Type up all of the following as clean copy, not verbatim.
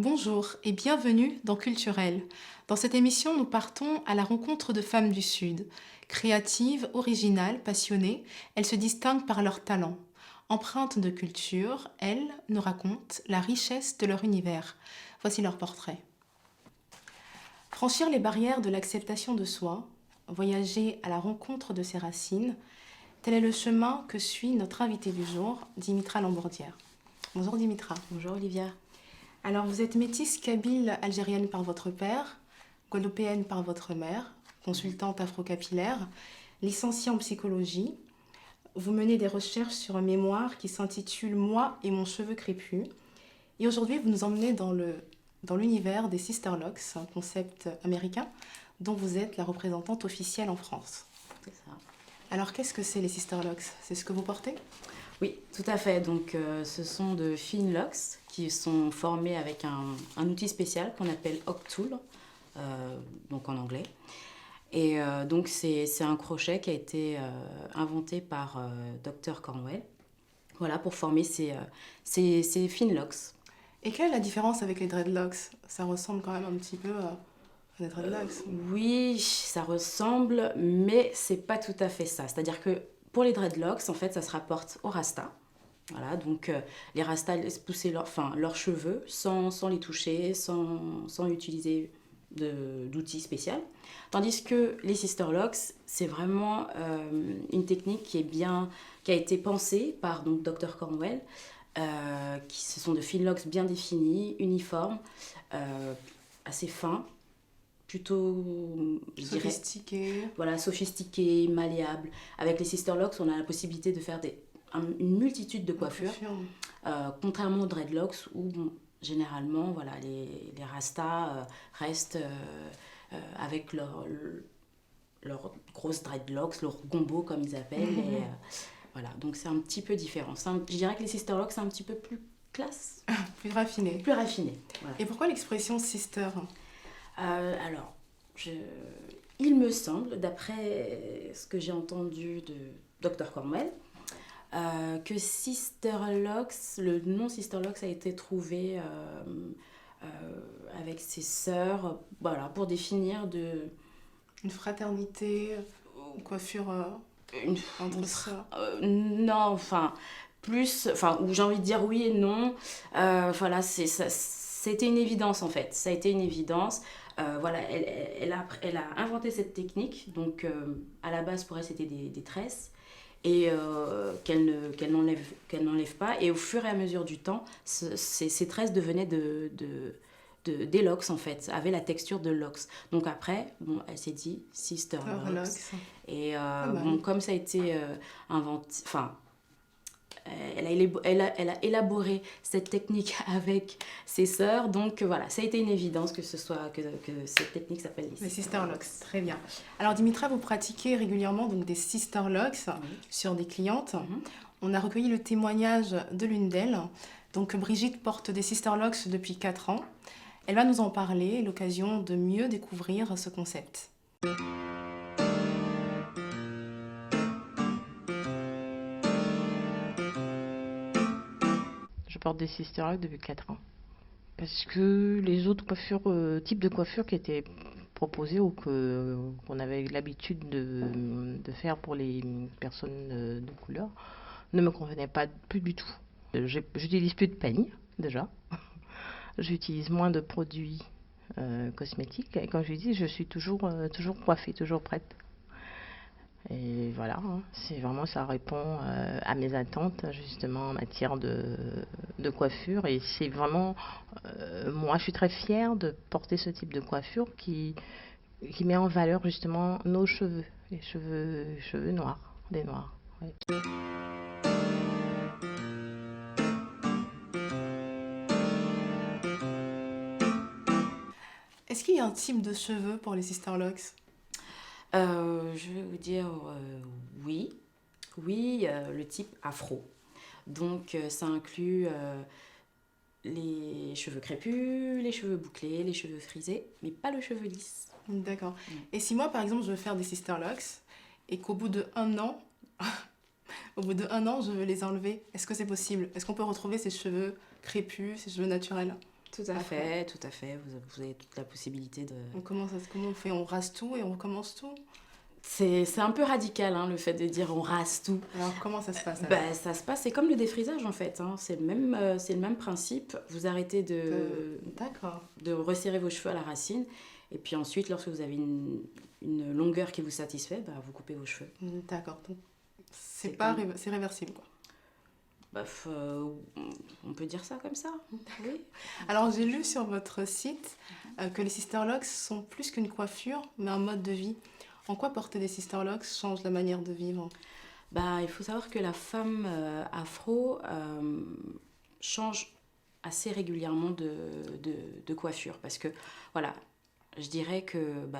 Bonjour et bienvenue dans Culturel. Dans cette émission, nous partons à la rencontre de femmes du Sud. Créatives, originales, passionnées, elles se distinguent par leur talent. Empreintes de culture, elles nous racontent la richesse de leur univers. Voici leur portrait. Franchir les barrières de l'acceptation de soi, voyager à la rencontre de ses racines, tel est le chemin que suit notre invitée du jour, Dimitra Lambourdière. Bonjour Dimitra. Bonjour Olivia. Alors, vous êtes métisse kabyle algérienne par votre père, guadeloupéenne par votre mère, consultante afro-capillaire, licenciée en psychologie. Vous menez des recherches sur un mémoire qui s'intitule Moi et mon cheveu crépus. Et aujourd'hui, vous nous emmenez dans l'univers des Sister Locks, un concept américain dont vous êtes la représentante officielle en France. C'est ça. Alors, qu'est-ce que c'est les Sister Locks? C'est ce que vous portez? Oui, tout à fait. Donc, ce sont de fines locks qui sont formées avec un outil spécial qu'on appelle Octool, donc en anglais. Et donc, c'est un crochet qui a été inventé par Dr Cornwell, voilà, pour former ces fines locks. Et quelle est la différence avec les dreadlocks? Ça ressemble quand même un petit peu à des dreadlocks. Oui, ça ressemble, mais c'est pas tout à fait ça. C'est-à-dire que pour les dreadlocks, en fait, ça se rapporte aux rastas. Voilà, donc les rastas laissent pousser leurs cheveux sans les toucher, sans utiliser d'outils spéciaux. Tandis que les sister locks, c'est vraiment une technique qui a été pensée par donc, Dr Cornwell. Ce sont de fines locks bien définies, uniformes, assez fins, plutôt Sophistiqué. Voilà, sophistiqué, malléable. Avec les sister locks, on a la possibilité de faire une multitude de coiffures, contrairement aux dreadlocks où généralement voilà, les rastas restent avec leurs grosses dreadlocks, leur gombo comme ils appellent. Et, voilà, donc c'est un petit peu différent. Je dirais que les sister locks c'est un petit peu plus classe. Plus raffiné. Plus raffiné. Voilà. Et pourquoi l'expression sister? Alors, il me semble, d'après ce que j'ai entendu de Dr Cornwell, que Sister Locks, le nom Sister Locks a été trouvé avec ses sœurs, voilà, pour définir une fraternité, une coiffure entre sœurs. Non, enfin, ou j'ai envie de dire oui et non. Voilà, c'était une évidence en fait. Ça a été une évidence. Voilà, elle a inventé cette technique. Donc, à la base, pour elle, c'était des tresses. Et qu'elle n'enlève pas. Et au fur et à mesure du temps, ces tresses devenaient des locks, en fait, avaient la texture de locks. Donc après, elle s'est dit Sister Locks. Et comme ça a été inventé... Enfin, elle a élaboré cette technique avec ses sœurs, donc voilà, ça a été une évidence que cette technique s'appelle les Sister Locks. Très bien. Alors Dimitra, vous pratiquez régulièrement donc des Sister Locks sur des clientes. On a recueilli le témoignage de l'une d'elles. Donc Brigitte porte des Sister Locks depuis 4 ans. Elle va nous en parler, l'occasion de mieux découvrir ce concept. Je porte des sister locks depuis 4 ans. Parce que les autres types de coiffures qui étaient proposés ou qu'on avait l'habitude de faire pour les personnes de couleur ne me convenaient pas plus du tout. J'utilise plus de peigne, déjà. J'utilise moins de produits cosmétiques. Et comme je dis, je suis toujours coiffée, toujours prête. Et voilà, c'est vraiment, ça répond à mes attentes justement en matière de coiffure. Et c'est vraiment, moi je suis très fière de porter ce type de coiffure qui met en valeur justement nos cheveux, les cheveux noirs, des noirs. Ouais. Est-ce qu'il y a un type de cheveux pour les Sister Locks? Je vais vous dire oui. Oui, le type afro. Donc, ça inclut les cheveux crépus, les cheveux bouclés, les cheveux frisés, mais pas le cheveu lisse. D'accord. Et si moi, par exemple, je veux faire des Sister Locks et qu'au bout de 1 an, je veux les enlever, est-ce que c'est possible? Est-ce qu'on peut retrouver ces cheveux crépus, ces cheveux naturels? Tout à fait, tout à fait. Vous avez toute la possibilité de... Comment on fait? On rase tout et on recommence tout? C'est un peu radical, hein, le fait de dire on rase tout. Alors, comment ça se passe alors? Bah, ça se passe, c'est comme le défrisage en fait, hein. C'est le même principe. Vous arrêtez D'accord. de resserrer vos cheveux à la racine. Et puis ensuite, lorsque vous avez une longueur qui vous satisfait, bah, vous coupez vos cheveux. D'accord. Donc, C'est c'est réversible, quoi. Bah, on peut dire ça comme ça. Oui. Alors, j'ai lu sur votre site que les sisterlocks sont plus qu'une coiffure, mais un mode de vie. En quoi porter des sisterlocks change la manière de vivre? Bah, il faut savoir que la femme afro change assez régulièrement de coiffure. Parce que, voilà, je dirais que bah,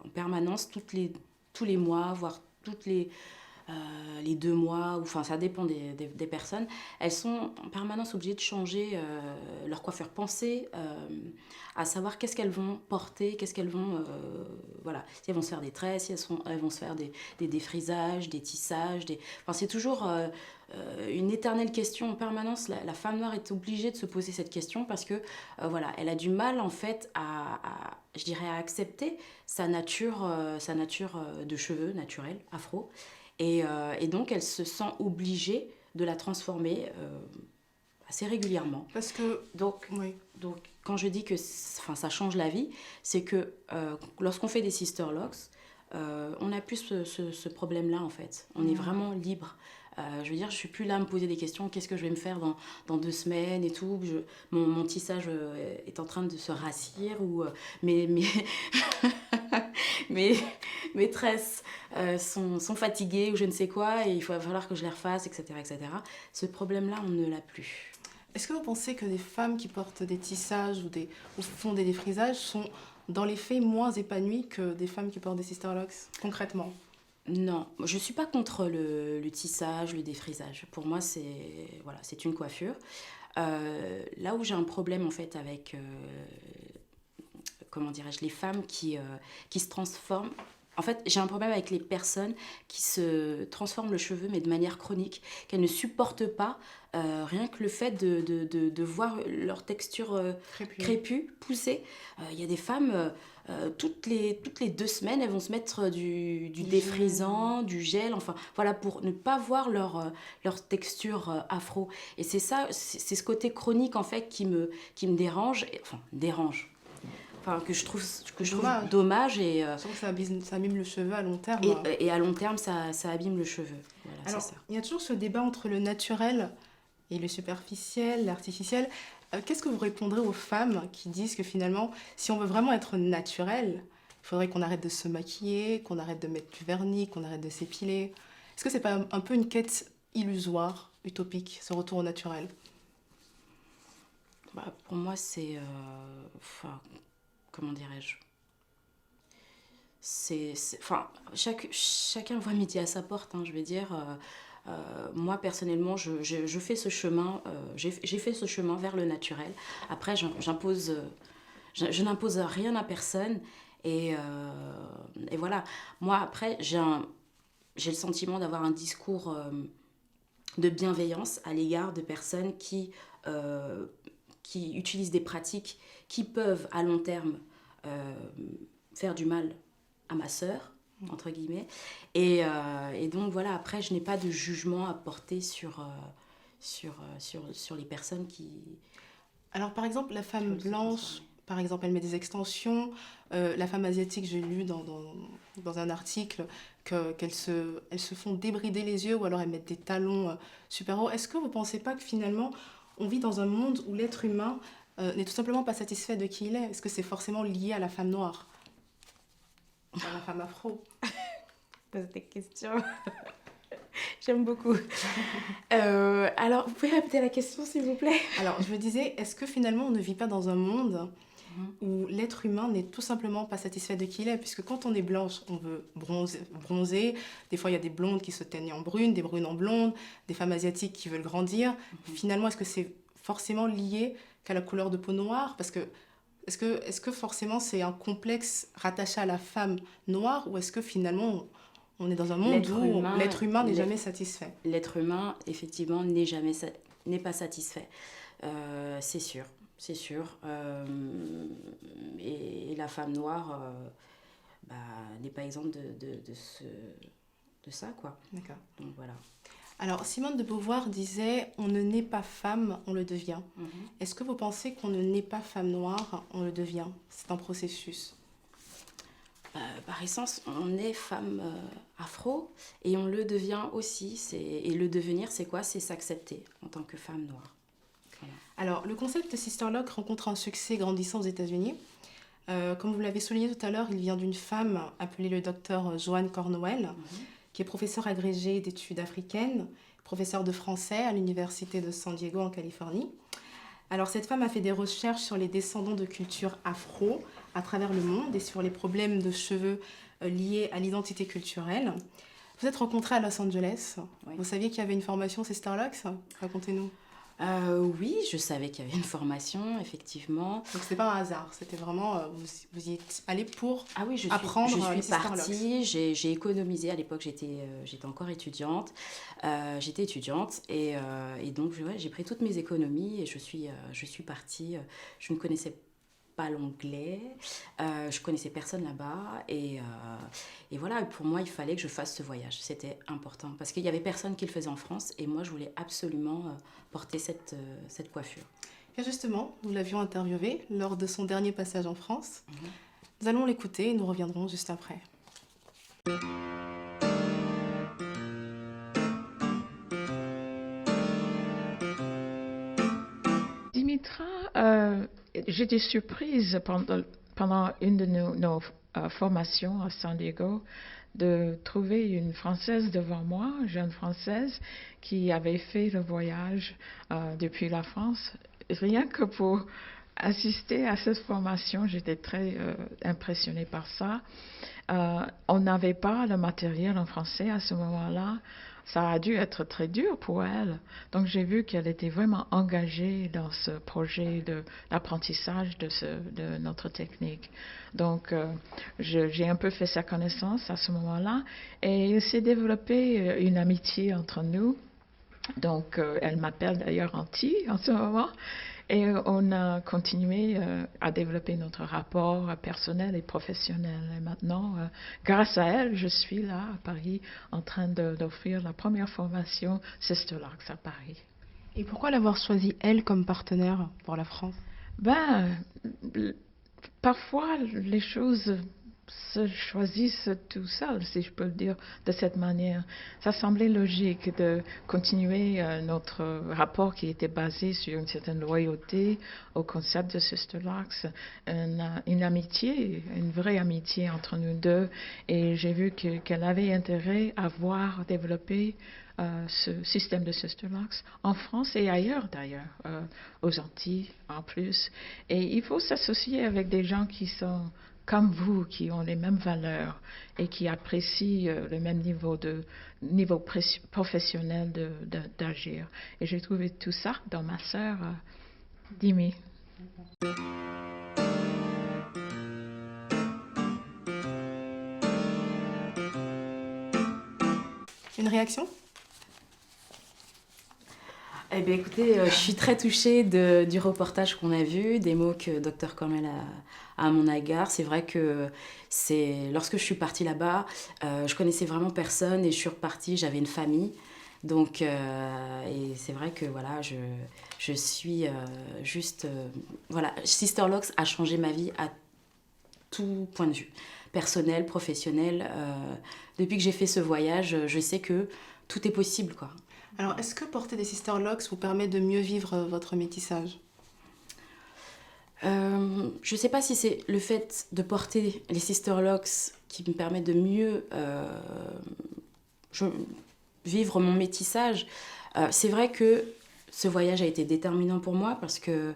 en permanence, tous les mois, voire les 2 mois, enfin ça dépend des personnes, elles sont en permanence obligées de changer leur coiffure, penser à savoir qu'est-ce qu'elles vont porter, qu'est-ce qu'elles vont, voilà, si elles vont se faire des tresses, si elles vont se faire des défrisages, des tissages, enfin c'est toujours une éternelle question en permanence. La femme noire est obligée de se poser cette question parce que voilà, elle a du mal en fait je dirais à accepter sa nature de cheveux naturels, afro. Et donc, elle se sent obligée de la transformer assez régulièrement. Parce que... Oui. Donc quand je dis que ça change la vie, c'est que lorsqu'on fait des sisterlocks, on n'a plus ce problème-là, en fait. On est vraiment libre. Je veux dire, je ne suis plus là à me poser des questions. Qu'est-ce que je vais me faire dans 2 semaines et tout. Mon tissage est en train de se rassir ou mes tresses sont fatiguées ou je ne sais quoi et il va falloir que je les refasse, etc., etc. Ce problème-là, on ne l'a plus. Est-ce que vous pensez que des femmes qui portent des tissages ou font des défrisages sont, dans les faits, moins épanouies que des femmes qui portent des sisterlocks, concrètement? Non, je ne suis pas contre le tissage, le défrisage. Pour moi, c'est une coiffure. Là où j'ai un problème, en fait, avec, comment dirais-je, les femmes qui se transforment. En fait, j'ai un problème avec les personnes qui se transforment le cheveu, mais de manière chronique, qu'elles ne supportent pas, rien que le fait de voir leur texture crépue, poussée. Il y a des femmes, toutes les 2 semaines, elles vont se mettre du défrisant, du gel, enfin, voilà, pour ne pas voir leur texture afro. Et c'est ça, c'est ce côté chronique, en fait, qui me dérange, enfin, que je trouve dommage et ça abîme le cheveu à long terme. et à long terme ça abîme le cheveu. Voilà, Alors, c'est ça. il y a toujours ce débat entre le naturel et le superficiel, l'artificiel. Qu'est-ce que vous répondrez aux femmes qui disent que finalement, si on veut vraiment être naturel, il faudrait qu'on arrête de se maquiller, qu'on arrête de mettre du vernis, qu'on arrête de s'épiler? Est-ce que c'est pas un peu une quête illusoire, utopique, ce retour au naturel? Bah, pour moi c'est enfin, comment dirais-je, enfin, chacun voit midi à sa porte, hein, je vais dire. Moi, personnellement, je fais ce chemin, j'ai fait ce chemin vers le naturel. Après, je n'impose rien à personne. Et voilà. Moi, après, j'ai le sentiment d'avoir un discours de bienveillance à l'égard de personnes qui utilisent des pratiques qui peuvent, à long terme, faire du mal à ma sœur, entre guillemets. Et donc, voilà, après, je n'ai pas de jugement à porter sur les personnes qui... Alors, par exemple, la femme blanche, par exemple, elle met des extensions. La femme asiatique, j'ai lu dans un article qu'elles se font débrider les yeux ou alors elles mettent des talons super hauts. Est-ce que vous ne pensez pas que finalement, on vit dans un monde où l'être humain n'est tout simplement pas satisfait de qui il est? Est-ce que c'est forcément lié à la femme noire, à la femme afro? Pose des questions. J'aime beaucoup. Alors, vous pouvez répéter la question, s'il vous plaît? Alors, je me disais, est-ce que finalement, on ne vit pas dans un monde où l'être humain n'est tout simplement pas satisfait de qui il est? Puisque quand on est blanche, on veut bronzer. Des fois, il y a des blondes qui se teignent en brune, des brunes en blonde, des femmes asiatiques qui veulent grandir. Finalement, est-ce que c'est forcément lié qu'à la couleur de peau noire? Parce que est-ce que forcément c'est un complexe rattaché à la femme noire, ou est-ce que finalement on est dans un monde où l'être humain n'est jamais satisfait? L'être humain, effectivement, n'est pas satisfait. C'est sûr. c'est sûr. Et la femme noire n'est pas exempte de ça, quoi. D'accord. Donc voilà. Alors, Simone de Beauvoir disait « On ne naît pas femme, on le devient ». Mhm. Est-ce que vous pensez qu'on ne naît pas femme noire, on le devient? C'est un processus. Par essence, on est femme afro et on le devient aussi. Et le devenir, c'est quoi? C'est s'accepter en tant que femme noire. Voilà. Alors, le concept de Sisterlock rencontre un succès grandissant aux États-Unis. Comme vous l'avez souligné tout à l'heure, il vient d'une femme appelée le docteur Joanne Cornwell, qui est professeure agrégée d'études africaines, professeure de français à l'Université de San Diego en Californie. Alors, cette femme a fait des recherches sur les descendants de culture afro à travers le monde et sur les problèmes de cheveux liés à l'identité culturelle. Vous êtes rencontrés à Los Angeles. Oui. Vous saviez qu'il y avait une formation Sisterlocks? Racontez-nous. Oui, je savais qu'il y avait une formation, effectivement. Donc, ce n'est pas un hasard. C'était vraiment... vous y êtes allé pour Ah oui, apprendre je les suis Sisterlocks. partie, j'ai économisé. À l'époque, j'étais encore étudiante. Et donc, j'ai pris toutes mes économies et je suis partie. Je ne connaissais pas l'anglais, je connaissais personne là-bas et voilà, pour moi il fallait que je fasse ce voyage, c'était important parce qu'il y avait personne qui le faisait en France et moi je voulais absolument porter cette coiffure. Et justement, nous l'avions interviewé lors de son dernier passage en France. Mhm. Nous allons l'écouter et nous reviendrons juste après. Dimitra, j'étais surprise pendant une de nos formations à San Diego de trouver une Française devant moi, une jeune Française, qui avait fait le voyage depuis la France. Rien que pour assister à cette formation, j'étais très impressionnée par ça. On n'avait pas le matériel en français à ce moment-là. Ça a dû être très dur pour elle. Donc j'ai vu qu'elle était vraiment engagée dans ce projet d'apprentissage de notre technique. Donc j'ai un peu fait sa connaissance à ce moment-là et il s'est développé une amitié entre nous. Donc elle m'appelle d'ailleurs Anti en ce moment. Et on a continué à développer notre rapport personnel et professionnel. Et maintenant, grâce à elle, je suis là à Paris en train d'offrir la première formation Sisterlocks à Paris. Et pourquoi l'avoir choisie, elle, comme partenaire pour la France? Parfois, les choses se choisissent tout seul, si je peux le dire de cette manière. Ça semblait logique de continuer notre rapport qui était basé sur une certaine loyauté au concept de Sisterlocks, une amitié, une vraie amitié entre nous deux. Et j'ai vu qu'elle avait intérêt à voir développer ce système de Sisterlocks en France et ailleurs d'ailleurs, aux Antilles en plus. Et il faut s'associer avec des gens qui sont comme vous, qui ont les mêmes valeurs et qui apprécient le même niveau professionnel d'agir. Et j'ai trouvé tout ça dans ma sœur Dimi. Une réaction? Eh bien, écoutez, je suis très touchée du reportage qu'on a vu, des mots que Dr Cornwell a à mon égard. C'est vrai que lorsque je suis partie là-bas, je connaissais vraiment personne et je suis repartie, j'avais une famille. Donc, et c'est vrai que voilà, je suis juste... voilà, Sisterlocks a changé ma vie à tout point de vue, personnel, professionnel. Depuis que j'ai fait ce voyage, je sais que tout est possible, quoi. Alors, est-ce que porter des Sisterlocks vous permet de mieux vivre votre métissage? Je ne sais pas si c'est le fait de porter les Sisterlocks qui me permet de mieux vivre mon métissage. C'est vrai que ce voyage a été déterminant pour moi parce que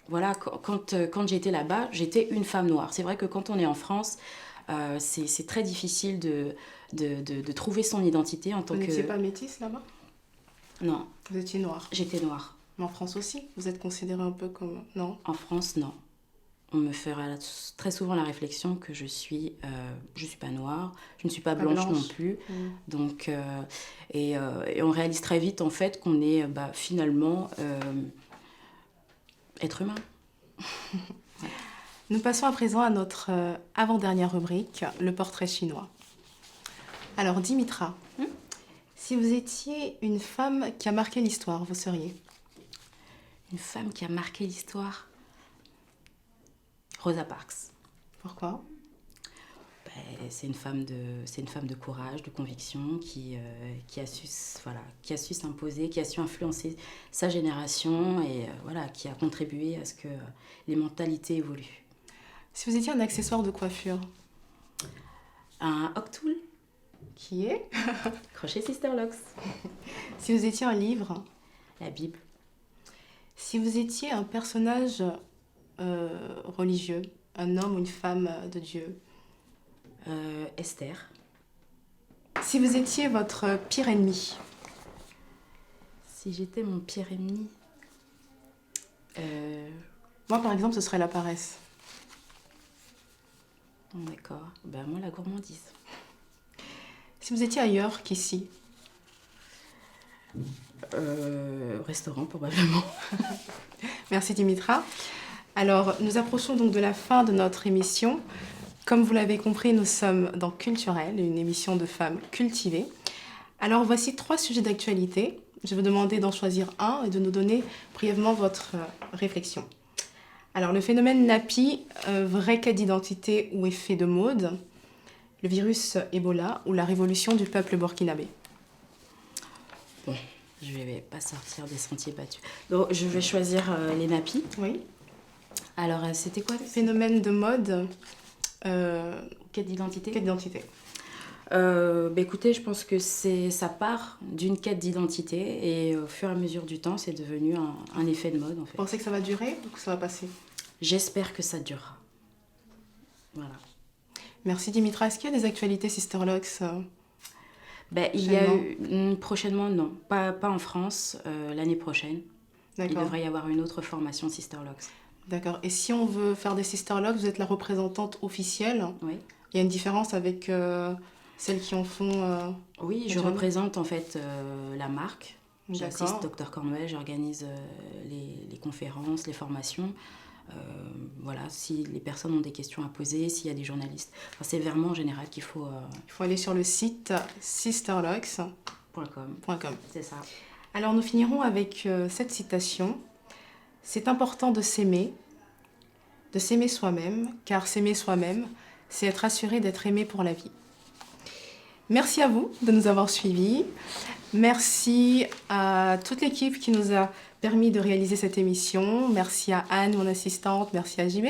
voilà, quand j'étais là-bas, j'étais une femme noire. C'est vrai que quand on est en France, c'est très difficile de trouver son identité en tant que... Vous n'étiez pas métisse là-bas? Non. Vous étiez noire? J'étais noire. Mais en France aussi? Vous êtes considérée un peu comme... Non? En France, non. On me fera très souvent la réflexion que je suis pas noire, je ne suis pas blanche non plus. Donc, et on réalise très vite en fait qu'on est finalement Être humain. Nous passons à présent à notre avant-dernière rubrique, le portrait chinois. Alors, Dimitra, si vous étiez une femme qui a marqué l'histoire, vous seriez? Une femme qui a marqué l'histoire. Rosa Parks. Pourquoi? C'est une femme de courage, de conviction, qui a su s'imposer, qui a su influencer sa génération et qui a contribué à ce que les mentalités évoluent. Si vous étiez un accessoire de coiffure? Un Octool. Qui est? Crochet Sisterlocks. Si vous étiez un livre? La Bible. Si vous étiez un personnage religieux, un homme ou une femme de Dieu? Esther. Si vous étiez votre pire ennemi? Si j'étais mon pire ennemi. Moi, par exemple, ce serait la paresse. D'accord. Moi, la gourmandise. Si vous étiez ailleurs qu'ici? Restaurant, probablement. Merci Dimitra. Alors, nous approchons donc de la fin de notre émission. Comme vous l'avez compris, nous sommes dans Culturel, une émission de femmes cultivées. Alors, voici 3 sujets d'actualité. Je vais vous demander d'en choisir un et de nous donner brièvement votre réflexion. Alors, le phénomène NAPI, vrai quête d'identité ou effet de mode, le virus Ebola ou la révolution du peuple burkinabé. Bon, je ne vais pas sortir des sentiers battus. Donc, je vais choisir les nappies. Oui. Alors, c'était quoi? Phénomène de mode. Quête d'identité. Quête d'identité. Écoutez, je pense que ça part d'une quête d'identité et au fur et à mesure du temps, c'est devenu un effet de mode en fait. Vous pensez que ça va durer ou que ça va passer? J'espère que ça durera. Voilà. Merci Dimitra. Est-ce qu'il y a des actualités Sisterlocks Il y a eu prochainement, non, pas en France, l'année prochaine. Il devrait y avoir une autre formation Sisterlocks. D'accord. Et si on veut faire des Sisterlocks, vous êtes la représentante officielle? Oui. Il y a une différence avec celles qui en font Oui, je représente en fait la marque. J'assiste Dr Cornwell, j'organise les conférences, les formations. Si les personnes ont des questions à poser, s'il y a des journalistes. C'est vraiment en général qu'il faut... Il faut aller sur le site sisterlocks.com. C'est ça. Alors nous finirons avec cette citation. C'est important de s'aimer soi-même, car s'aimer soi-même, c'est être assuré d'être aimé pour la vie. Merci à vous de nous avoir suivis. Merci à toute l'équipe qui nous a permis de réaliser cette émission. Merci à Anne, mon assistante. Merci à JB,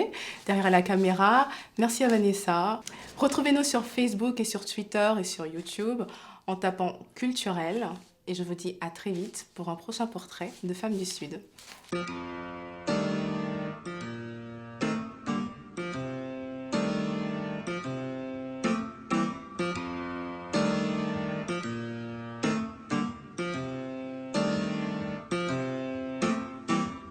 derrière la caméra. Merci à Vanessa. Retrouvez-nous sur Facebook et sur Twitter et sur YouTube en tapant Culturel. Et je vous dis à très vite pour un prochain portrait de femmes du Sud.